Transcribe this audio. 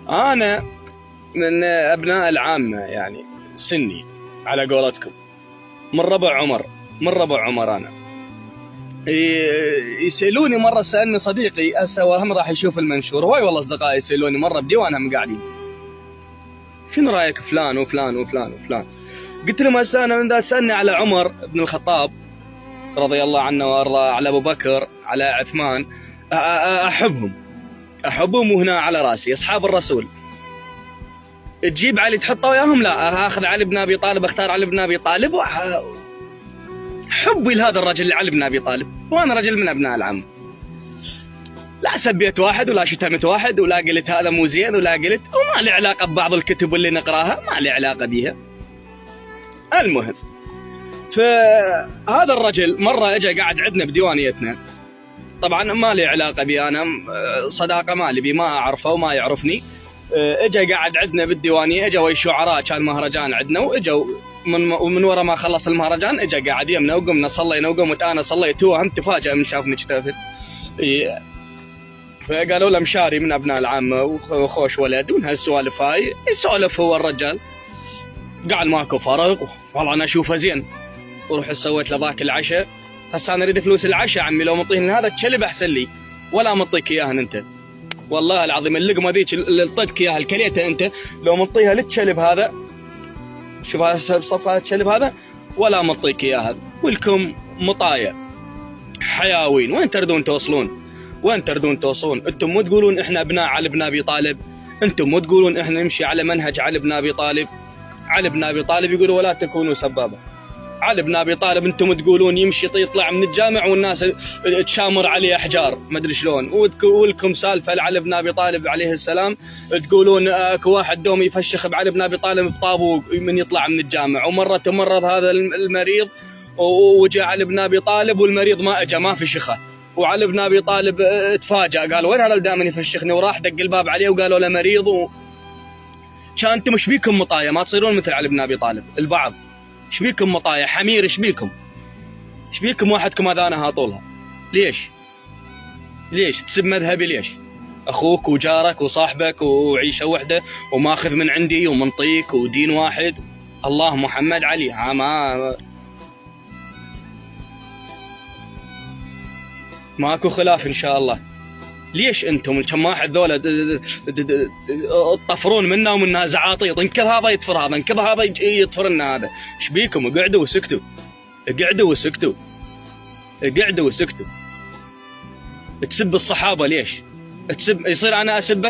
أنا من أبناء العامة يعني سني على قولتكم، من ربع عمر أنا. يسألوني مرة، سألني صديقي هسه وهم راح يشوف المنشور، هواي والله أصدقائي يسألوني مرة بديوانهم قاعدين، شنو رأيك فلان وفلان وفلان وفلان؟ قلت لهم هسه أنا من ذا تسألني على عمر بن الخطاب رضي الله عنه وأرضاه، على أبو بكر، على عثمان، أحبهم وهنا على راسي أصحاب الرسول. تجيب علي تحطه وياهم؟ لا، أخذ علي بن أبي طالب، أختار علي بن أبي طالب، حبي لهذا الرجل علي بن أبي طالب، وأنا رجل من أبناء العم. لا سبيت واحد ولا شتمت واحد ولا قلت هذا مو زين ولا قلت، وما لي علاقة ببعض الكتب اللي نقراها، ما لي علاقة بيها. المهم، فهذا الرجل مرة اجى قاعد عندنا بديوانيتنا، طبعا ما لي علاقة بي، أنا صداقة ما لي بي، ما أعرفه وما يعرفني. اجى قاعد عندنا بالديوانية، اجوا الشعراء، كان مهرجان عندنا، واجوا من ورا ما خلص المهرجان اجى قاعد يمنا، وقمنا صلينا، وقمت انا صليت، هو هم تفاجأ من شافني اجتهد. فقالوا له مشاري من ابناء العامة وخوش ولد، ومن هالسوالف هاي يسولف هو الرجال، قال ماكو فرق، والله انا اشوفه زين، وروح سويت له ذاك العشاء. هسه انا اريد فلوس العشاء عمي، لو مطيني هذا الكلب احسن لي، ولا مطيك اياهن انت، والله العظيم اللقمه ذيك اللي طيتك اياها الكليته انت، لو مطيها للكلب هذا، شوف هذا صف هذا الكلب هذا، ولا مطيك اياها. ولكم مطايا حياوين، وين تردون توصلون؟ وين تردون توصلون؟ انتم مو تقولون احنا ابناء علي بن ابي طالب، انتم مو تقولون احنا نمشي على منهج علي بن ابي طالب. علي بن ابي طالب يقولوا ولا تكونوا سبابه. علي بن ابي طالب انتم تقولون يمشي يطلع من الجامع والناس تشامر عليه احجار ما ادري شلون، ولكم سالفه لعلي بن ابي طالب عليه السلام، تقولون اكو واحد دوم يفشخ بعلي بن ابي طالب بطابوق من يطلع من الجامع، ومره تمرض هذا المريض وجاء علي بن ابي طالب والمريض ما اجى ما فشخه، وعلي بن ابي طالب تفاجأ، قال وين هذا دائما يفشخني، وراح دق الباب عليه وقالوا له مريض. كان انتم ايش بيكم مطايا؟ ما تصيرون مثل علي بن ابي طالب البعض، ايش بيكم مطايا حمير؟ ايش بيكم؟ ايش بيكم واحدكم اذانها طولها؟ ليش تسب مذهبي؟ ليش اخوك وجارك وصاحبك وعيشه وحده وماخذ من عندي ومنطيك ودين واحد، الله محمد علي، ماكو خلاف ان شاء الله. ليش انتم الجماعه ذولا تطفرون منا ومنا زعاطيط، انكذ هذا يطفر هذا، انكذ هذا يطفر لنا هذا، ايش بيكم؟ اقعدوا وسكتوا، اقعدوا وسكتوا. تسب الصحابه ليش؟ تسب، يصير انا اسبك؟